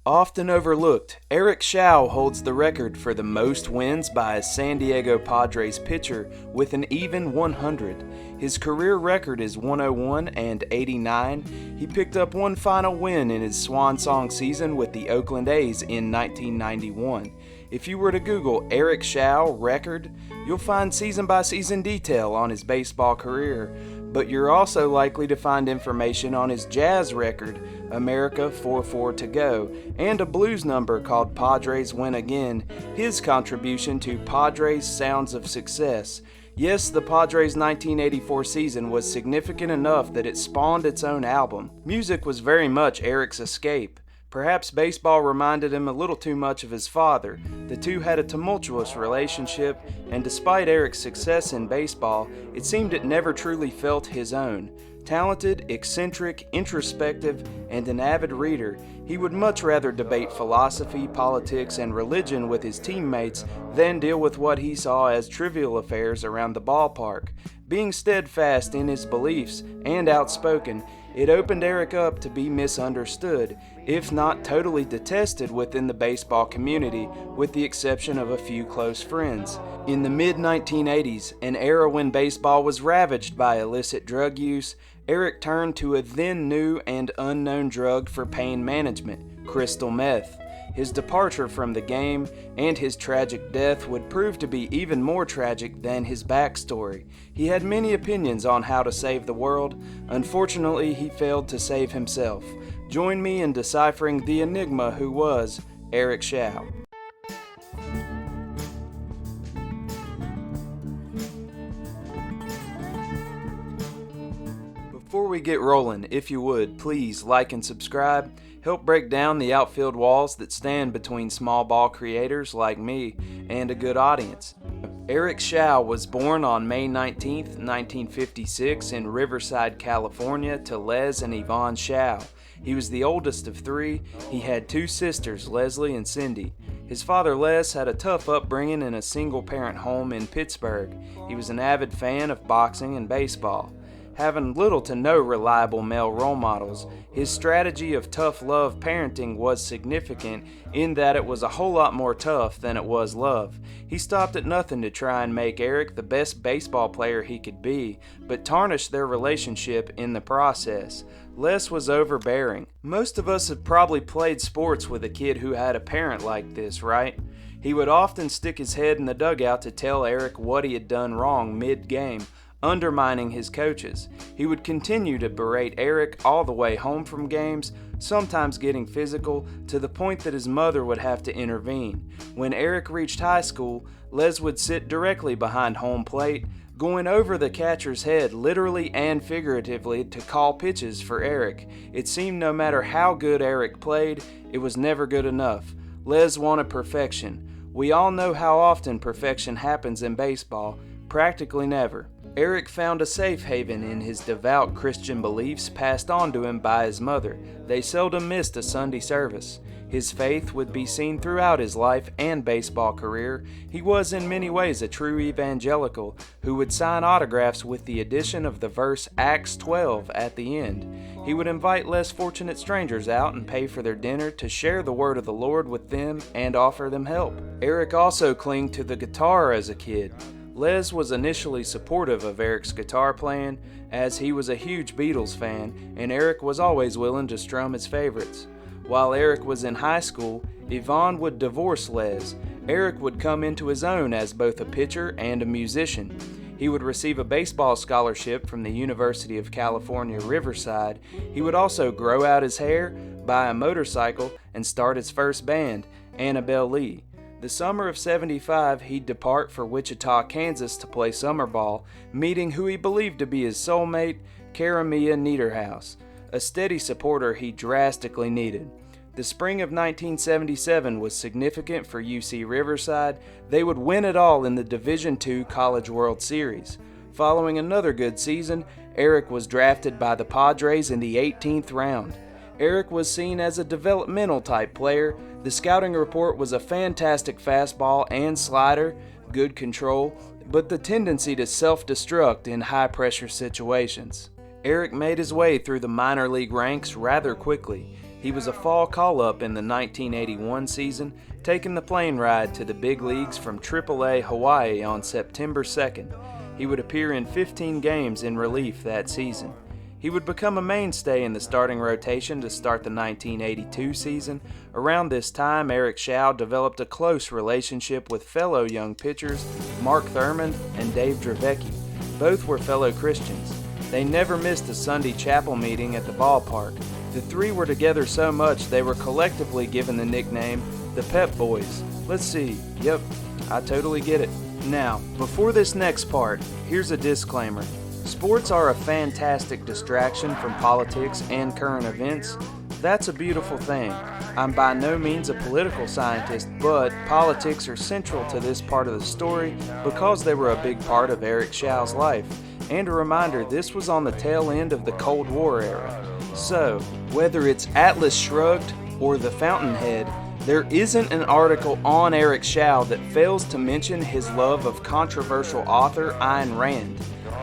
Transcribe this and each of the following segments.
Often overlooked, Eric Shao holds the record for the most wins by a San Diego Padres pitcher with an even 100. His career record is 101 and 89. He picked up one final win in his swan song season with the Oakland A's in 1991. If you were to Google Eric Shao record, you'll find season-by-season detail on his baseball career, but you're also likely to find information on his jazz record, America 4-4 to Go, and a blues number called Padres Win Again, his contribution to Padres Sounds of Success. Yes, the Padres' 1984 season was significant enough that it spawned its own album. Music was very much Eric's escape. Perhaps baseball reminded him a little too much of his father. The two had a tumultuous relationship, and despite Eric's success in baseball, it seemed it never truly felt his own. Talented, eccentric, introspective, and an avid reader, he would much rather debate philosophy, politics, and religion with his teammates than deal with what he saw as trivial affairs around the ballpark. Being steadfast in his beliefs and outspoken, it opened Eric up to be misunderstood, if not totally detested within the baseball community, with the exception of a few close friends. In the mid-1980s, an era when baseball was ravaged by illicit drug use, Eric turned to a then new and unknown drug for pain management, crystal meth. His departure from the game and his tragic death would prove to be even more tragic than his backstory. He had many opinions on how to save the world. Unfortunately, he failed to save himself. Join me in deciphering the enigma who was Eric Shao. Before we get rolling, if you would, please like and subscribe. Help break down the outfield walls that stand between small ball creators like me and a good audience. Eric Shao was born on May 19, 1956 in Riverside, California to Les and Yvonne Shao. He was the oldest of three. He had two sisters, Leslie and Cindy. His father Les had a tough upbringing in a single-parent home in Pittsburgh. He was an avid fan of boxing and baseball. Having little to no reliable male role models, his strategy of tough love parenting was significant in that it was a whole lot more tough than it was love. He stopped at nothing to try and make Eric the best baseball player he could be, but tarnished their relationship in the process. Les was overbearing. Most of us have probably played sports with a kid who had a parent like this, right? He would often stick his head in the dugout to tell Eric what he had done wrong mid-game, undermining his coaches. He would continue to berate Eric all the way home from games, sometimes getting physical, to the point that his mother would have to intervene. When Eric reached high school, Les would sit directly behind home plate, going over the catcher's head literally and figuratively to call pitches for Eric. It seemed no matter how good Eric played, it was never good enough. Les wanted perfection. We all know how often perfection happens in baseball, practically never. Eric found a safe haven in his devout Christian beliefs passed on to him by his mother. They seldom missed a Sunday service. His faith would be seen throughout his life and baseball career. He was in many ways a true evangelical who would sign autographs with the addition of the verse Acts 12 at the end. He would invite less fortunate strangers out and pay for their dinner to share the word of the Lord with them and offer them help. Eric also clung to the guitar as a kid. Les was initially supportive of Eric's guitar playing, as he was a huge Beatles fan, and Eric was always willing to strum his favorites. While Eric was in high school, Yvonne would divorce Les. Eric would come into his own as both a pitcher and a musician. He would receive a baseball scholarship from the University of California, Riverside. He would also grow out his hair, buy a motorcycle, and start his first band, Annabelle Lee. The summer of '75, he'd depart for Wichita, Kansas to play summer ball, meeting who he believed to be his soulmate, Karamia Niederhaus, a steady supporter he drastically needed. The spring of 1977 was significant for UC Riverside. They would win it all in the Division II College World Series. Following another good season, Eric was drafted by the Padres in the 18th round. Eric was seen as a developmental type player. The scouting report was a fantastic fastball and slider, good control, but the tendency to self-destruct in high-pressure situations. Eric made his way through the minor league ranks rather quickly. He was a fall call-up in the 1981 season, taking the plane ride to the big leagues from AAA Hawaii on September 2nd. He would appear in 15 games in relief that season. He would become a mainstay in the starting rotation to start the 1982 season. Around this time, Eric Show developed a close relationship with fellow young pitchers Mark Thurmond and Dave Dravecky. Both were fellow Christians. They never missed a Sunday chapel meeting at the ballpark. The three were together so much they were collectively given the nickname the Pep Boys. Let's see. Yep, I totally get it. Now, before this next part, here's a disclaimer. Sports are a fantastic distraction from politics and current events. That's a beautiful thing. I'm by no means a political scientist, but politics are central to this part of the story because they were a big part of Eric Show's life. And a reminder, this was on the tail end of the Cold War era. So, whether it's Atlas Shrugged or The Fountainhead, there isn't an article on Eric Show that fails to mention his love of controversial author Ayn Rand.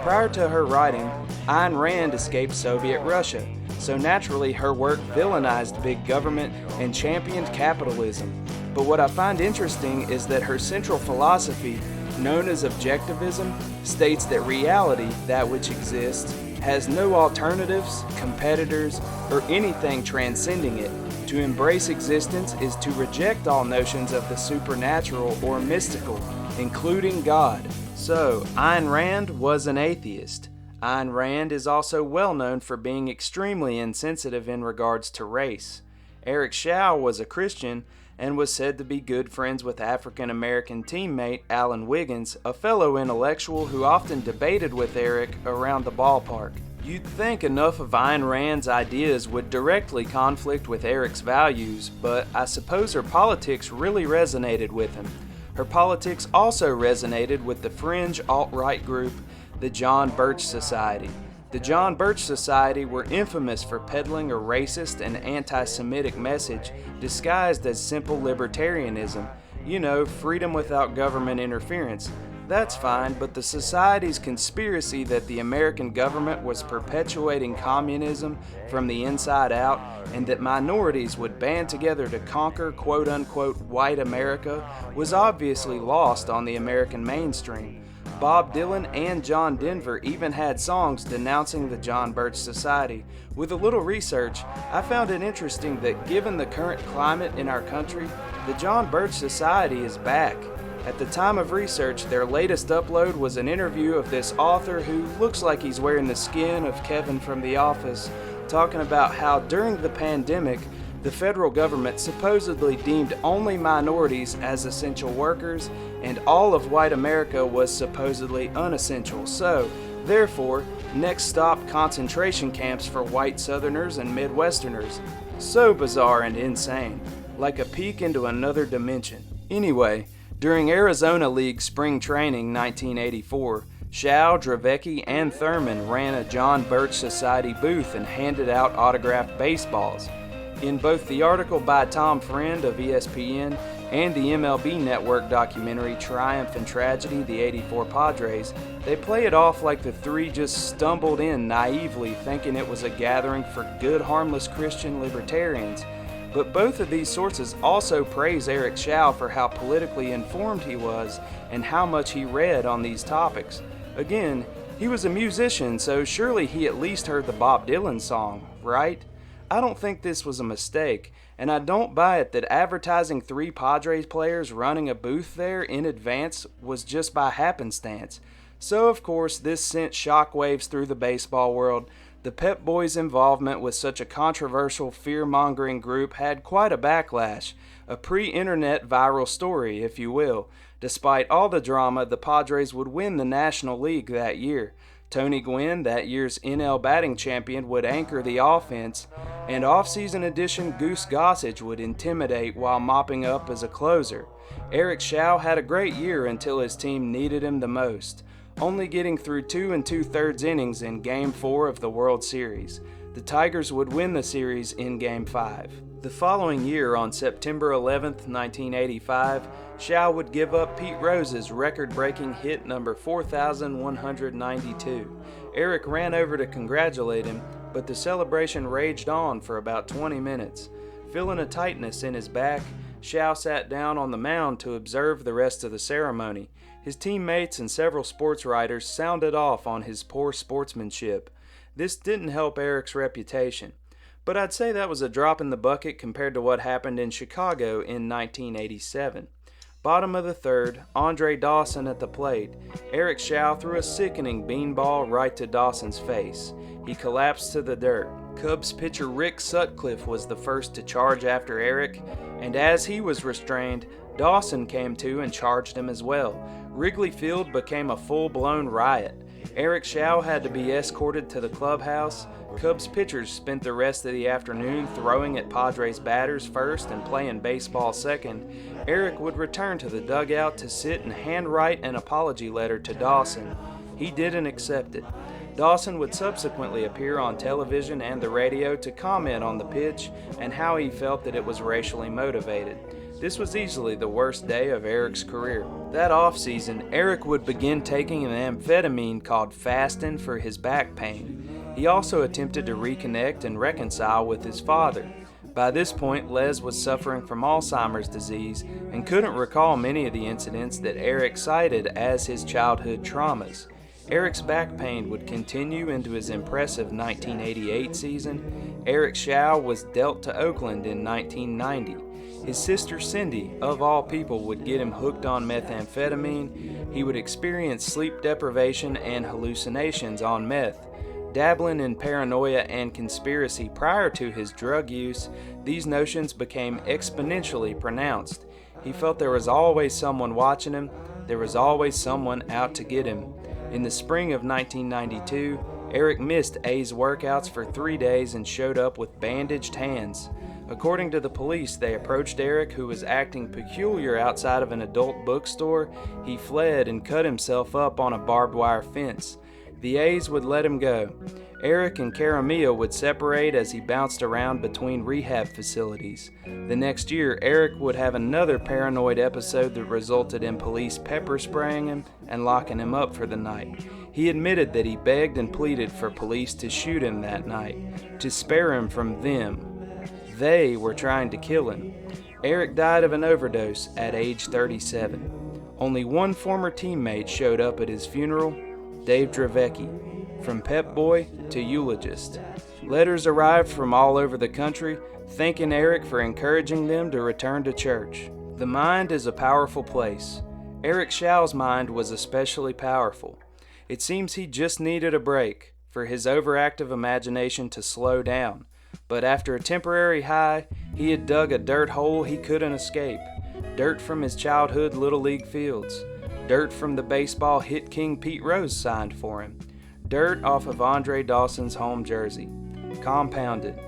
Prior to her writing, Ayn Rand escaped Soviet Russia, so naturally her work villainized big government and championed capitalism. But what I find interesting is that her central philosophy, known as objectivism, states that reality, that which exists, has no alternatives, competitors, or anything transcending it. To embrace existence is to reject all notions of the supernatural or mystical, including God. So, Ayn Rand was an atheist. Ayn Rand is also well known for being extremely insensitive in regards to race. Eric Show was a Christian and was said to be good friends with African-American teammate Alan Wiggins, a fellow intellectual who often debated with Eric around the ballpark. You'd think enough of Ayn Rand's ideas would directly conflict with Eric's values, but I suppose her politics really resonated with him. Her politics also resonated with the fringe alt-right group, the John Birch Society. The John Birch Society were infamous for peddling a racist and anti-Semitic message disguised as simple libertarianism. You know, freedom without government interference. That's fine, but the Society's conspiracy that the American government was perpetuating communism from the inside out and that minorities would band together to conquer quote-unquote white America was obviously lost on the American mainstream. Bob Dylan and John Denver even had songs denouncing the John Birch Society. With a little research, I found it interesting that given the current climate in our country, the John Birch Society is back. At the time of research, their latest upload was an interview of this author who looks like he's wearing the skin of Kevin from The Office, talking about how during the pandemic, the federal government supposedly deemed only minorities as essential workers and all of white America was supposedly unessential. So, therefore, next stop concentration camps for white Southerners and Midwesterners. So bizarre and insane, like a peek into another dimension. Anyway, during Arizona League spring training 1984, Show, Dravecky, and Thurmond ran a John Birch Society booth and handed out autographed baseballs. In both the article by Tom Friend of ESPN and the MLB Network documentary Triumph and Tragedy, the '84 Padres, they play it off like the three just stumbled in naively thinking it was a gathering for good, harmless Christian libertarians. But both of these sources also praise Eric Show for how politically informed he was and how much he read on these topics. Again, he was a musician, so surely he at least heard the Bob Dylan song, right? I don't think this was a mistake, and I don't buy it that advertising three Padres players running a booth there in advance was just by happenstance. So of course this sent shockwaves through the baseball world. The Pep Boys' involvement with such a controversial fear-mongering group had quite a backlash, a pre-internet viral story, if you will. Despite all the drama, the Padres would win the National League that year. Tony Gwynn, that year's NL batting champion, would anchor the offense, and off-season addition Goose Gossage would intimidate while mopping up as a closer. Eric Show had a great year until his team needed him the most, only getting through 2 2/3 innings in Game 4 of the World Series. The Tigers would win the series in Game 5. The following year, on September 11, 1985, Show would give up Pete Rose's record-breaking hit number 4,192. Eric ran over to congratulate him, but the celebration raged on for about 20 minutes. Feeling a tightness in his back, Shao sat down on the mound to observe the rest of the ceremony. His teammates and several sports writers sounded off on his poor sportsmanship. This didn't help Eric's reputation, but I'd say that was a drop in the bucket compared to what happened in Chicago in 1987. Bottom of the third, Andre Dawson at the plate. Eric Shao threw a sickening beanball right to Dawson's face. He collapsed to the dirt. Cubs pitcher Rick Sutcliffe was the first to charge after Eric, and as he was restrained, Dawson came to and charged him as well. Wrigley Field became a full-blown riot. Eric Shao had to be escorted to the clubhouse. Cubs pitchers spent the rest of the afternoon throwing at Padres batters first and playing baseball second. Eric would return to the dugout to sit and handwrite an apology letter to Dawson. He didn't accept it. Dawson would subsequently appear on television and the radio to comment on the pitch and how he felt that it was racially motivated. This was easily the worst day of Eric's career. That off-season, Eric would begin taking an amphetamine called Fastin for his back pain. He also attempted to reconnect and reconcile with his father. By this point, Les was suffering from Alzheimer's disease and couldn't recall many of the incidents that Eric cited as his childhood traumas. Eric's back pain would continue into his impressive 1988 season. Eric Shao was dealt to Oakland in 1990. His sister Cindy, of all people, would get him hooked on methamphetamine. He would experience sleep deprivation and hallucinations on meth. Dabbling in paranoia and conspiracy prior to his drug use, these notions became exponentially pronounced. He felt there was always someone watching him, there was always someone out to get him. In the spring of 1992, Eric missed A's workouts for 3 days and showed up with bandaged hands. According to the police, they approached Eric, who was acting peculiar outside of an adult bookstore. He fled and cut himself up on a barbed wire fence. The A's would let him go. Eric and Karamia would separate as he bounced around between rehab facilities. The next year, Eric would have another paranoid episode that resulted in police pepper spraying him and locking him up for the night. He admitted that he begged and pleaded for police to shoot him that night, to spare him from them. They were trying to kill him. Eric died of an overdose at age 37. Only one former teammate showed up at his funeral, Dave Dravecky. From pep boy to eulogist. Letters arrived from all over the country, thanking Eric for encouraging them to return to church. The mind is a powerful place. Eric Shao's mind was especially powerful. It seems he just needed a break, for his overactive imagination to slow down. But after a temporary high, he had dug a dirt hole he couldn't escape. Dirt from his childhood Little League fields. Dirt from the baseball hit king Pete Rose signed for him. Dirt off of Andre Dawson's home jersey. Compounded.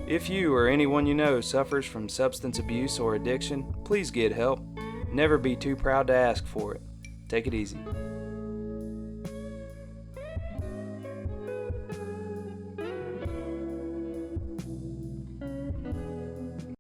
If you or anyone you know suffers from substance abuse or addiction, please get help. Never be too proud to ask for it. Take it easy.